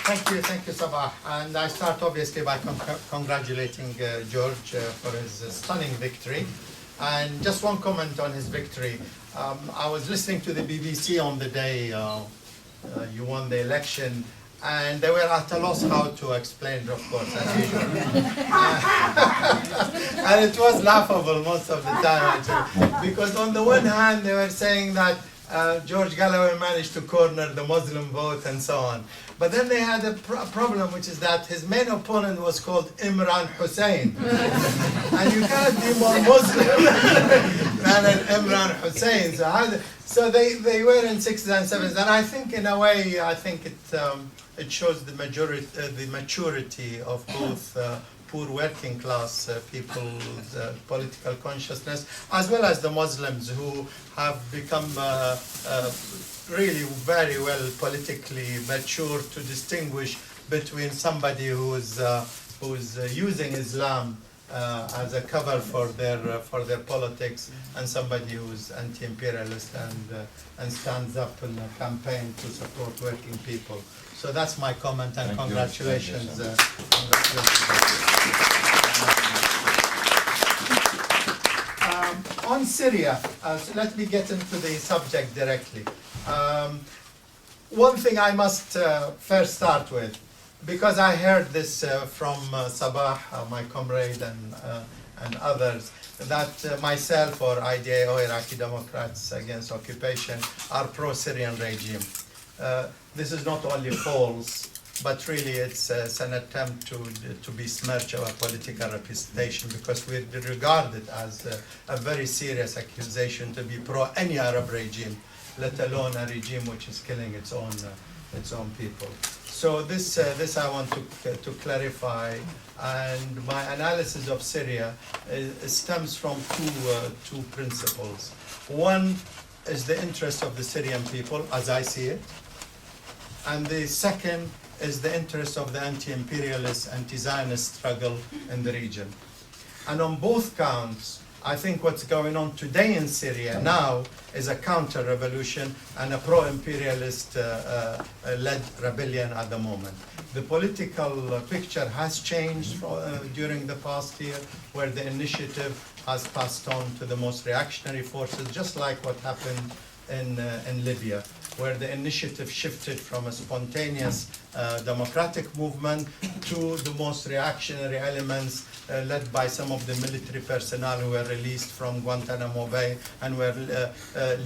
Thank you, Sabah. And I start obviously by congratulating George for his stunning victory. And just one comment on his victory. I was listening to the BBC on the day you won the election, and they were at a loss how to explain, of course, as usual. And it was laughable most of the time, actually, because on the one hand, they were saying that George Galloway managed to corner the Muslim vote and so on. But then they had a problem, which is that his main opponent was called Imran Hussein. And you cannot be more Muslim than an Imran Hussein. So they were in sixes and sevens. And I think, in a way, I think it shows the maturity of both poor working class people's political consciousness, as well as the Muslims who have become really very well politically mature to distinguish between somebody who's using Islam as a cover for their politics and somebody who's anti-imperialist and stands up in a campaign to support working people. So that's my comment, and congratulations. On Syria, so let me get into the subject directly. One thing I must first start with, because I heard this from Sabah, my comrade, and others, that myself or IDA or Iraqi Democrats Against Occupation are pro-Syrian regime. This is not only false, but really it's an attempt to besmirch our political reputation, because we regard it as a very serious accusation to be pro any Arab regime, let alone a regime which is killing its own people. So this I want to clarify, and my analysis of Syria stems from two principles. One is the interest of the Syrian people, as I see it, and the second is the interest of the anti-imperialist, anti-Zionist struggle in the region. And on both counts, I think what's going on today in Syria now is a counter-revolution and a pro-imperialist led rebellion at the moment. The political picture has changed during the past year, where the initiative has passed on to the most reactionary forces, just like what happened in Libya, where the initiative shifted from a spontaneous democratic movement to the most reactionary elements led by some of the military personnel who were released from Guantanamo Bay and were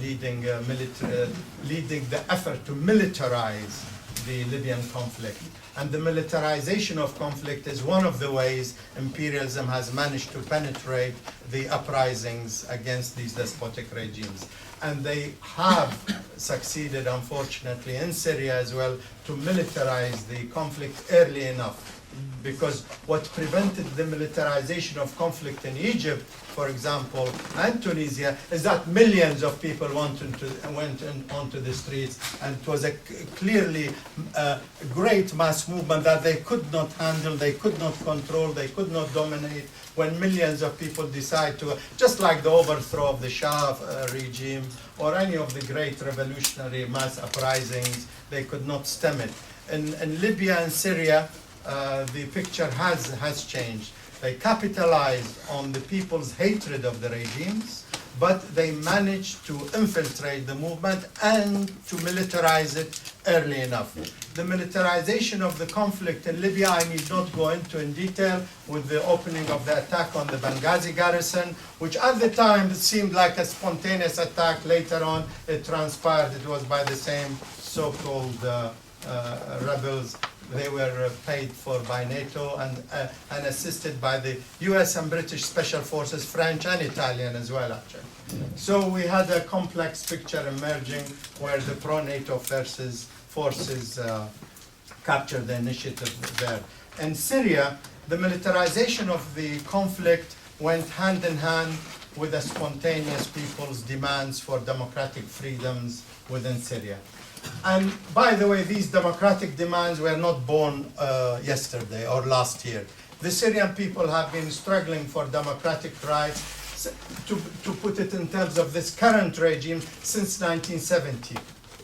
leading the effort to militarize the Libyan conflict. And the militarization of conflict is one of the ways imperialism has managed to penetrate the uprisings against these despotic regimes. And they have succeeded, unfortunately, in Syria as well, to militarize the conflict early enough. Because what prevented the militarization of conflict in Egypt, for example, and Tunisia, is that millions of people went onto the streets, and it was a clearly great mass movement that they could not handle, they could not control, they could not dominate. When millions of people decide to, just like the overthrow of the Shah regime or any of the great revolutionary mass uprisings, they could not stem it. In Libya and Syria, the picture has changed. They capitalized on the people's hatred of the regimes, but they managed to infiltrate the movement and to militarize it early enough. The militarization of the conflict in Libya, I need not go into in detail, with the opening of the attack on the Benghazi garrison, which at the time it seemed like a spontaneous attack. Later on, it transpired it was by the same so-called rebels. They were paid for by NATO and assisted by the US and British special forces, French and Italian as well, actually. So we had a complex picture emerging where the pro-NATO forces captured the initiative there. In Syria, the militarization of the conflict went hand in hand with the spontaneous people's demands for democratic freedoms within Syria. And by the way, these democratic demands were not born yesterday or last year. The Syrian people have been struggling for democratic rights, to put it in terms of this current regime, since 1970.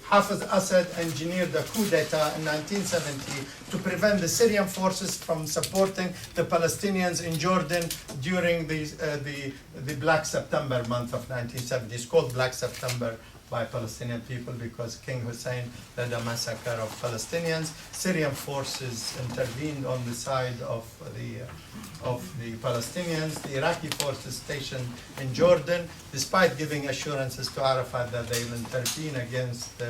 Hafez Assad engineered a coup d'etat in 1970 to prevent the Syrian forces from supporting the Palestinians in Jordan during the Black September month of 1970. It's called Black September by Palestinian people because King Hussein led a massacre of Palestinians. Syrian forces intervened on the side of the Palestinians. The Iraqi forces stationed in Jordan, despite giving assurances to Arafat that they will intervene against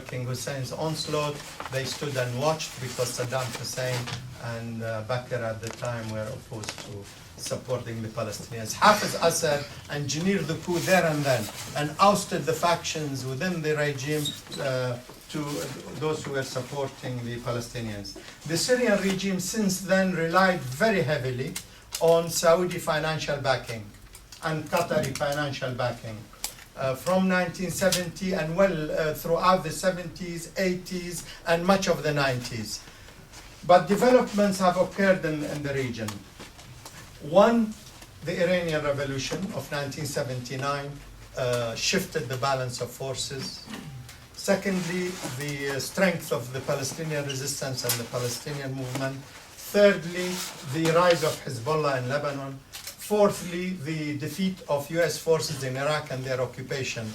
King Hussein's onslaught, they stood and watched because Saddam Hussein and Bakr at the time were opposed to supporting the Palestinians. Hafez Assad engineered the coup there and then and ousted the factions within the regime to those who were supporting the Palestinians. The Syrian regime since then relied very heavily on Saudi financial backing and Qatari financial backing. From 1970 and throughout the 70s, 80s, and much of the 90s. But developments have occurred in the region. One, the Iranian Revolution of 1979 shifted the balance of forces. Secondly, the strength of the Palestinian resistance and the Palestinian movement. Thirdly, the rise of Hezbollah in Lebanon. Fourthly, the defeat of US forces in Iraq and their occupation.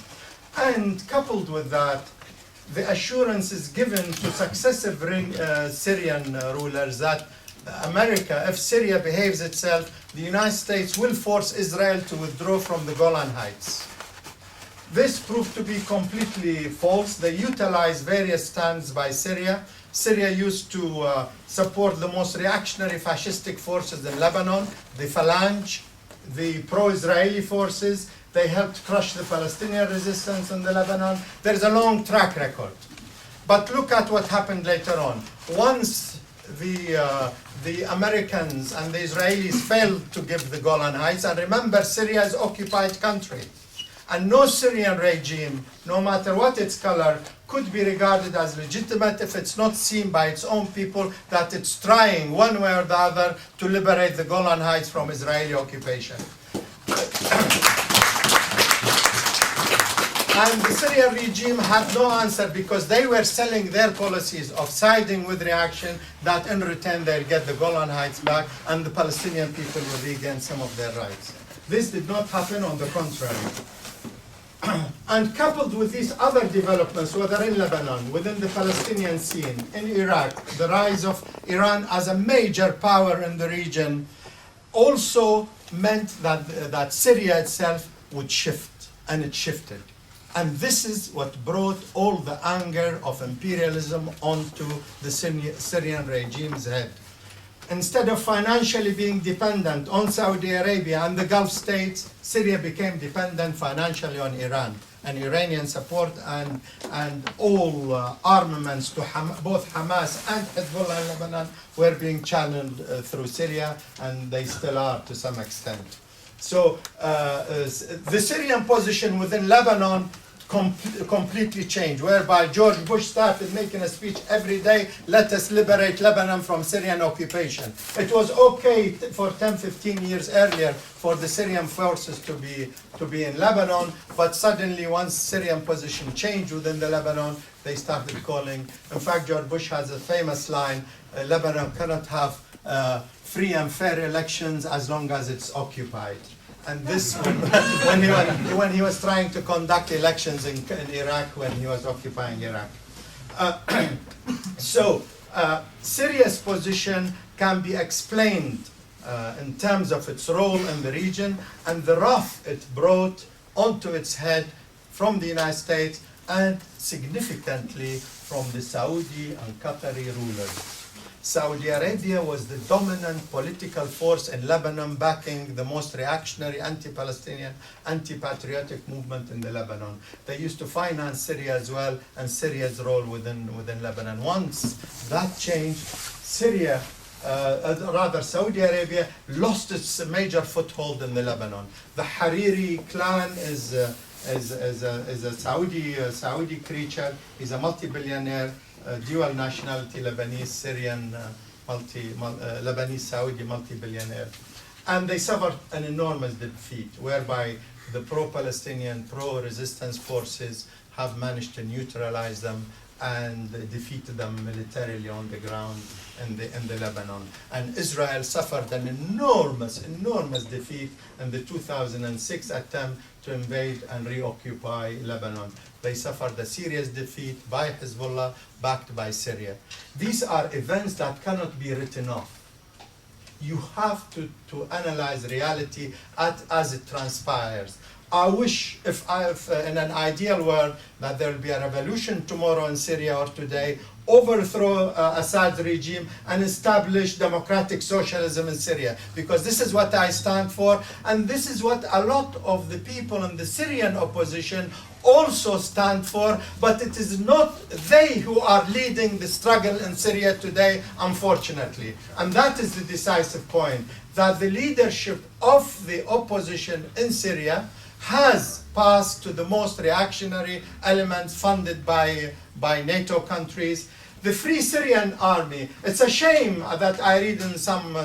And coupled with that, the assurances given to successive Syrian rulers that America, if Syria behaves itself, the United States will force Israel to withdraw from the Golan Heights. This proved to be completely false. They utilized various stands by Syria. Syria used to support the most reactionary fascistic forces in Lebanon, the Phalange, the pro-Israeli forces. They helped crush the Palestinian resistance in the Lebanon. There's a long track record. But look at what happened later on. Once the Americans and the Israelis failed to give the Golan Heights, and remember, Syria is an occupied country. And no Syrian regime, no matter what its color, could be regarded as legitimate if it's not seen by its own people that it's trying, one way or the other, to liberate the Golan Heights from Israeli occupation. And the Syrian regime had no answer because they were selling their policies of siding with reaction that in return they'll get the Golan Heights back and the Palestinian people will regain some of their rights. This did not happen, on the contrary. And coupled with these other developments, whether in Lebanon, within the Palestinian scene, in Iraq, the rise of Iran as a major power in the region also meant that Syria itself would shift, and it shifted. And this is what brought all the anger of imperialism onto the Syrian regime's head. Instead of financially being dependent on Saudi Arabia and the Gulf states, Syria became dependent financially on Iran. And Iranian support and all armaments to both Hamas and Hezbollah in Lebanon were being channeled through Syria, and they still are to some extent. So the Syrian position within Lebanon completely changed, whereby George Bush started making a speech every day, let us liberate Lebanon from Syrian occupation. It was okay for 10, 15 years earlier for the Syrian forces to be in Lebanon, but suddenly once Syrian position changed within the Lebanon, they started calling. In fact, George Bush has a famous line, Lebanon cannot have free and fair elections as long as it's occupied. And this when he was trying to conduct elections in Iraq, when he was occupying Iraq. Syria's position can be explained in terms of its role in the region and the wrath it brought onto its head from the United States and significantly from the Saudi and Qatari rulers. Saudi Arabia was the dominant political force in Lebanon, backing the most reactionary anti-Palestinian, anti-patriotic movement in the Lebanon. They used to finance Syria as well, and Syria's role within Lebanon. Once that changed, Saudi Arabia lost its major foothold in the Lebanon. The Hariri clan is a Saudi creature. He's a multi-billionaire. Dual nationality, Lebanese, Syrian, Lebanese, Saudi multi-billionaire. And they suffered an enormous defeat, whereby the pro-Palestinian, pro-resistance forces have managed to neutralize them and defeat them militarily on the ground in the Lebanon. And Israel suffered an enormous defeat in the 2006 attempt to invade and reoccupy Lebanon. They suffered a serious defeat by Hezbollah, backed by Syria. These are events that cannot be written off. You have to analyze reality as it transpires. I wish if in an ideal world that there will be a revolution tomorrow in Syria or today, overthrow Assad's regime and establish democratic socialism in Syria, because this is what I stand for, and this is what a lot of the people in the Syrian opposition also stand for, but it is not they who are leading the struggle in Syria today, unfortunately. And that is the decisive point, that the leadership of the opposition in Syria has passed to the most reactionary elements funded by NATO countries. The Free Syrian Army, it's a shame that I read in some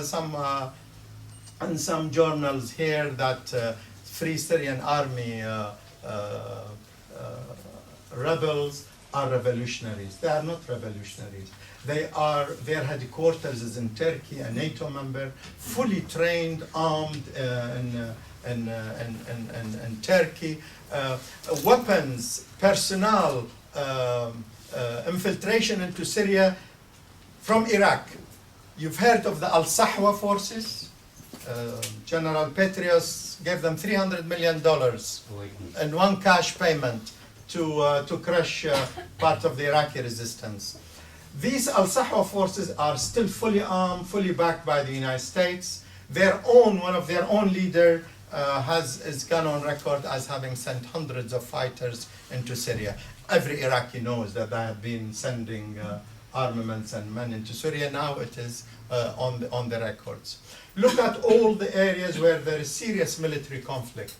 journals here that Free Syrian Army rebels are revolutionaries. They are not revolutionaries. Their headquarters is in Turkey, a NATO member, fully trained, armed in Turkey, weapons, personnel, infiltration into Syria from Iraq. You've heard of the Al-Sahwa forces? General Petraeus gave them $300 million in one cash payment to crush part of the Iraqi resistance. These Al-Sahwa forces are still fully armed, fully backed by the United States. One of their own leader has gone on record as having sent hundreds of fighters into Syria. Every Iraqi knows that they have been sending armaments and men into Syria. Now it is on the records. Look at all the areas where there is serious military conflict.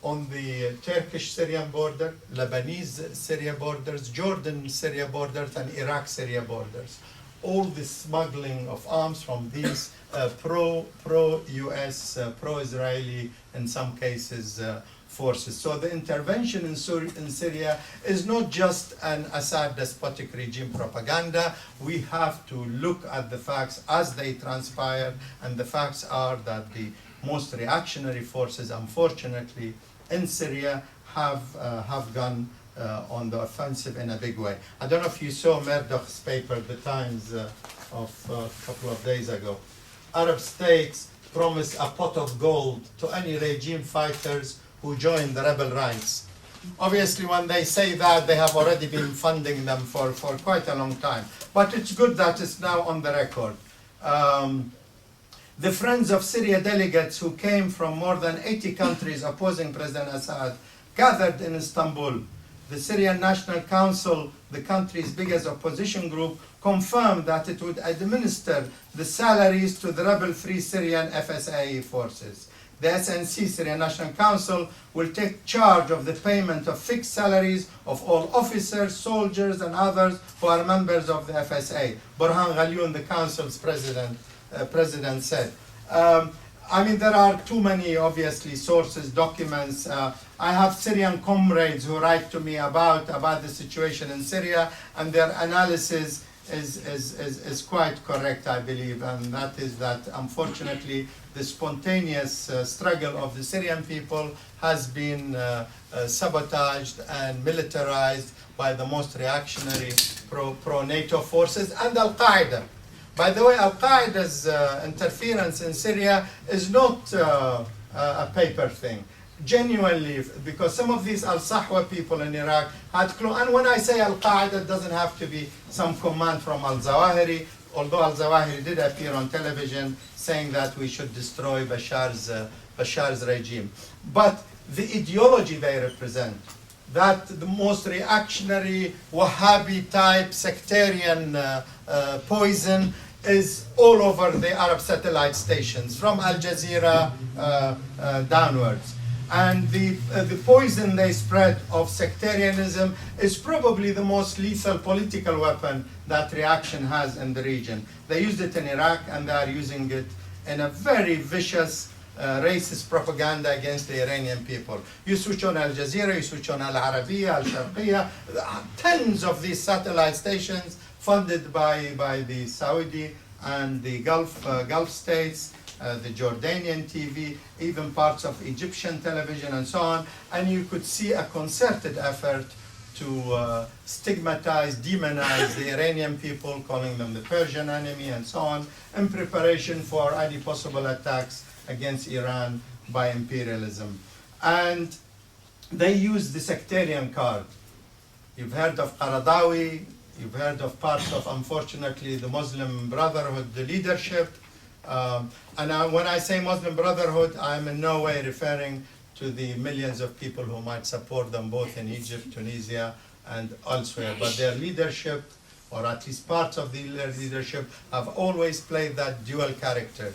On the Turkish-Syrian border, Lebanese-Syria borders, Jordan-Syria borders, and Iraq-Syria borders. All the smuggling of arms from these pro-US, pro-Israeli, in some cases, forces. So the intervention in Syria is not just an Assad despotic regime propaganda. We have to look at the facts as they transpire, and the facts are that the most reactionary forces, unfortunately, in Syria have gone on the offensive in a big way. I don't know if you saw Murdoch's paper, The Times, of a couple of days ago. Arab states promise a pot of gold to any regime fighters who join the rebel ranks. Obviously, when they say that, they have already been funding them for quite a long time. But it's good that it's now on the record. The Friends of Syria delegates who came from more than 80 countries opposing President Assad gathered in Istanbul. The Syrian National Council, the country's biggest opposition group, confirmed that it would administer the salaries to the rebel Free Syrian FSA forces. The SNC, Syrian National Council, will take charge of the payment of fixed salaries of all officers, soldiers, and others who are members of the FSA. Burhan Ghalioun, the council's president said. I mean, there are too many, obviously, sources, documents. I have Syrian comrades who write to me about the situation in Syria, and their analysis is quite correct, I believe, and that is that, unfortunately, the spontaneous struggle of the Syrian people has been sabotaged and militarized by the most reactionary pro-NATO forces and Al-Qaeda. By the way, Al-Qaeda's interference in Syria is not a paper thing. Genuinely, because some of these Al-Sahwa people in Iraq had and when I say Al-Qaeda, it doesn't have to be some command from Al-Zawahiri, although Al-Zawahiri did appear on television saying that we should destroy Bashar's regime. But the ideology they represent, that the most reactionary Wahhabi type sectarian poison, is all over the Arab satellite stations, from Al Jazeera downwards. And the poison they spread of sectarianism is probably the most lethal political weapon that reaction has in the region. They used it in Iraq, and they are using it in a very vicious racist propaganda against the Iranian people. You switch on Al Jazeera, you switch on Al Arabiya, Al Sharqiya, tens of these satellite stations funded by the Saudi and the Gulf states, the Jordanian TV, even parts of Egyptian television and so on, and you could see a concerted effort to stigmatize, demonize the Iranian people, calling them the Persian enemy and so on, in preparation for any possible attacks against Iran by imperialism. And they used the sectarian card. You've heard of Qaradawi, you've heard of parts of, unfortunately, the Muslim Brotherhood, the leadership. When I say Muslim Brotherhood, I'm in no way referring to the millions of people who might support them both in Egypt, Tunisia, and elsewhere. But their leadership, or at least parts of their leadership, have always played that dual character.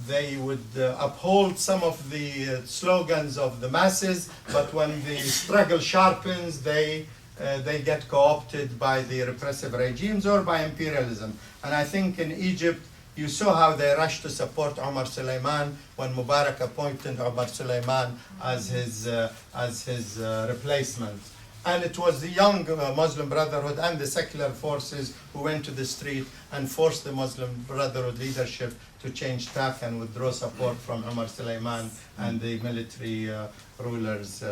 They would uphold some of the slogans of the masses, but when the struggle sharpens, they get co-opted by the repressive regimes or by imperialism. And I think in Egypt, you saw how they rushed to support Omar Suleiman when Mubarak appointed Omar Suleiman as his replacement. And it was the young Muslim Brotherhood and the secular forces who went to the street and forced the Muslim Brotherhood leadership to change tack and withdraw support from Omar Suleiman and the military rulers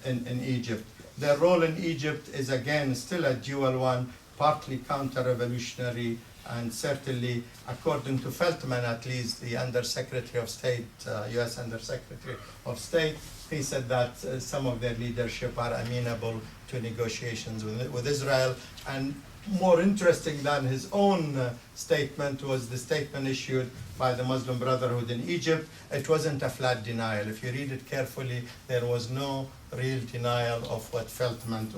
in Egypt. Their role in Egypt is again still a dual one, partly counter-revolutionary, and certainly, according to Feltman at least, the Undersecretary of State, US Undersecretary of State, he said that some of their leadership are amenable to negotiations with Israel. And more interesting than his own statement was the statement issued by the Muslim Brotherhood in Egypt. It wasn't a flat denial. If you read it carefully, there was no real denial of what Feltman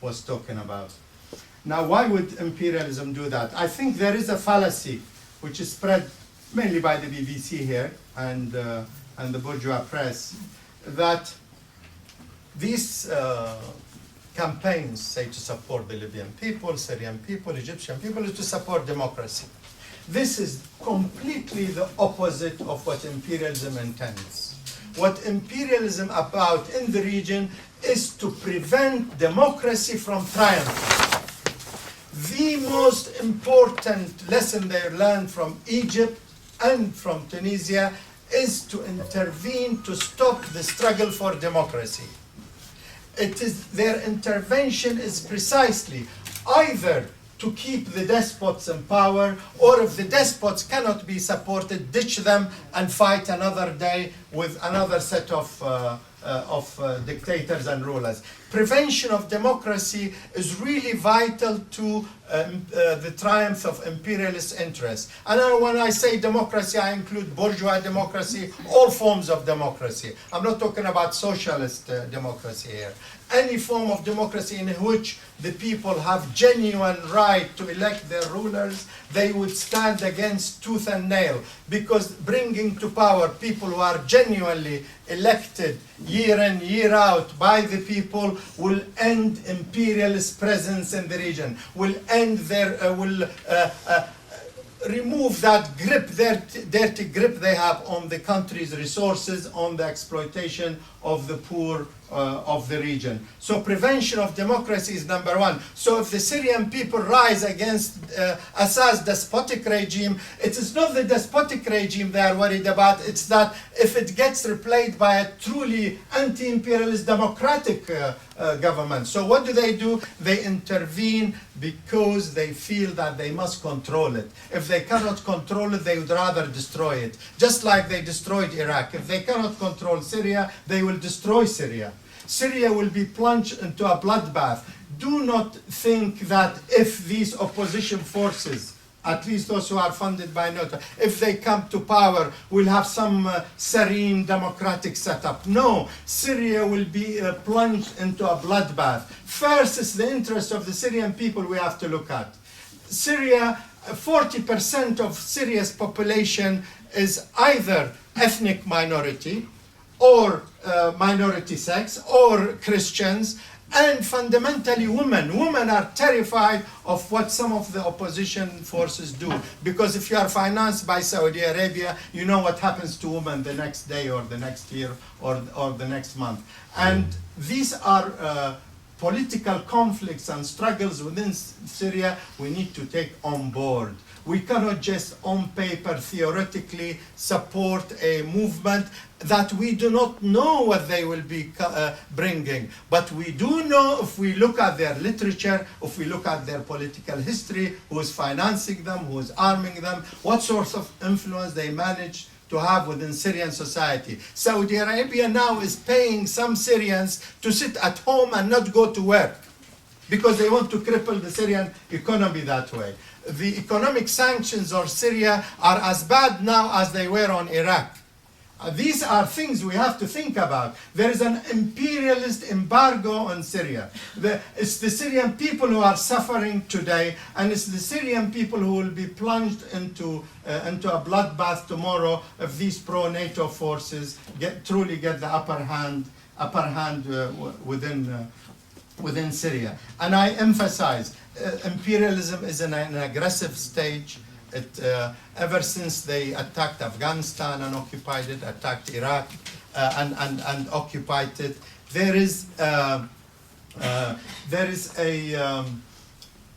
was talking about. Now, why would imperialism do that? I think there is a fallacy which is spread mainly by the BBC here and the bourgeois press, that these campaigns say to support the Libyan people, Syrian people, Egyptian people, is to support democracy. This is completely the opposite of what imperialism intends. What imperialism about in the region is to prevent democracy from triumphing. The most important lesson they learned from Egypt and from Tunisia is to intervene to stop the struggle for democracy. Their intervention is precisely either to keep the despots in power, or if the despots cannot be supported, ditch them and fight another day with another set of dictators and rulers. Prevention of democracy is really vital to the triumph of imperialist interests. And when I say democracy, I include bourgeois democracy, all forms of democracy. I'm not talking about socialist democracy here. Any form of democracy in which the people have genuine right to elect their rulers, they would stand against tooth and nail, because bringing to power people who are genuinely elected year in, year out by the people will end imperialist presence in the region, will end remove that grip, their dirty grip they have on the country's resources, on the exploitation of the poor of the region. So prevention of democracy is number one. So if the Syrian people rise against Assad's despotic regime, it is not the despotic regime they are worried about, it's that if it gets replaced by a truly anti-imperialist democratic government. So what do? They intervene because they feel that they must control it. If they cannot control it, they would rather destroy it. Just like they destroyed Iraq. If they cannot control Syria, they will destroy Syria. Syria will be plunged into a bloodbath. Do not think that if these opposition forces, at least those who are funded by NATO, if they come to power, we'll have some serene democratic setup. No, Syria will be plunged into a bloodbath. First, it's the interest of the Syrian people we have to look at. Syria, 40% of Syria's population is either ethnic minority, or minority sects, or Christians, And fundamentally women. Women are terrified of what some of the opposition forces do. Because if you are financed by Saudi Arabia, you know what happens to women the next day or the next year or the next month. And these are political conflicts and struggles within Syria we need to take on board. We cannot just on paper theoretically support a movement that we do not know what they will be bringing. But we do know, if we look at their literature, if we look at their political history, who is financing them, who is arming them, what sorts of influence they manage to have within Syrian society. Saudi Arabia now is paying some Syrians to sit at home and not go to work because they want to cripple the Syrian economy that way. The economic sanctions on Syria are as bad now as they were on Iraq. These are things we have to think about. There is an imperialist embargo on Syria. It's the Syrian people who are suffering today, and it's the Syrian people who will be plunged into a bloodbath tomorrow if these pro-NATO forces truly get the upper hand within Syria. And I emphasize, imperialism is in an aggressive stage. Ever since they attacked Afghanistan and occupied it, attacked Iraq and occupied it, there is an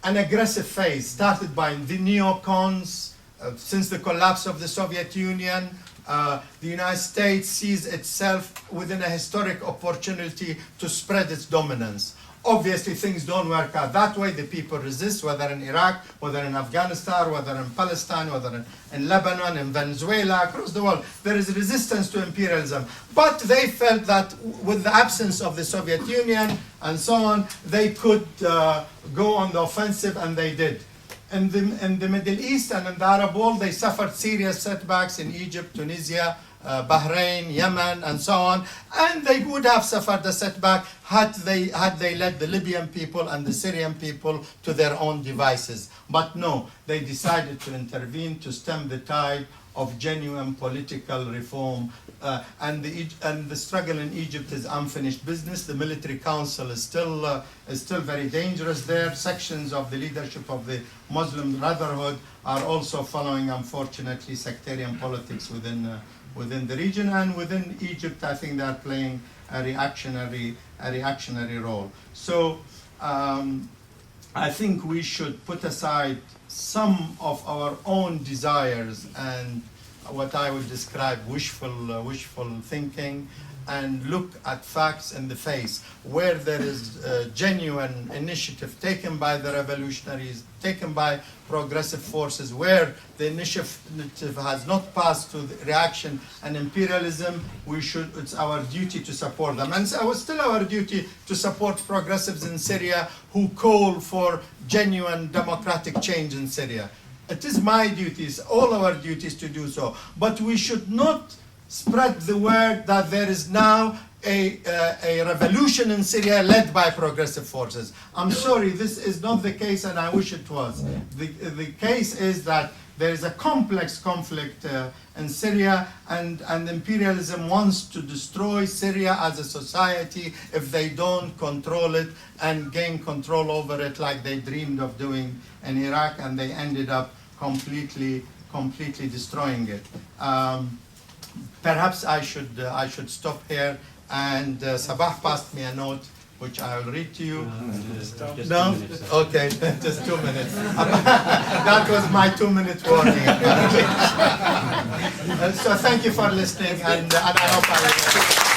aggressive phase started by the neocons. Since the collapse of the Soviet Union, the United States sees itself within a historic opportunity to spread its dominance. Obviously, things don't work out that way. The people resist, whether in Iraq, whether in Afghanistan, whether in Palestine, whether in Lebanon, in Venezuela, across the world. There is resistance to imperialism. But they felt that with the absence of the Soviet Union and so on, they could go on the offensive, and they did. In the Middle East and in the Arab world, they suffered serious setbacks in Egypt, Tunisia, Bahrain, Yemen, and so on, and they would have suffered a setback had they led the Libyan people and the Syrian people to their own devices. But no, they decided to intervene to stem the tide of genuine political reform, and the struggle in Egypt is unfinished business. The military council is still very dangerous there. Sections of the leadership of the Muslim Brotherhood are also following, unfortunately, sectarian politics within the region, and within Egypt, I think they are playing a reactionary role. So I think we should put aside some of our own desires and what I would describe wishful thinking, and look at facts in the face, where there is genuine initiative taken by the revolutionaries, taken by progressive forces, where the initiative has not passed to the reaction and imperialism. It's our duty to support them. And so it's still our duty to support progressives in Syria who call for genuine democratic change in Syria. It is my duties, all our duties to do so. But we should not spread the word that there is now a revolution in Syria led by progressive forces. I'm sorry, this is not the case, and I wish it was. The case is that there is a complex conflict in Syria, and imperialism wants to destroy Syria as a society if they don't control it and gain control over it like they dreamed of doing in Iraq, and they ended up completely destroying it. Perhaps I should stop here, and Sabah passed me a note which I will read to you. No? Okay, just 2 minutes. That was my 2-minute warning. So thank you for listening, and I hope I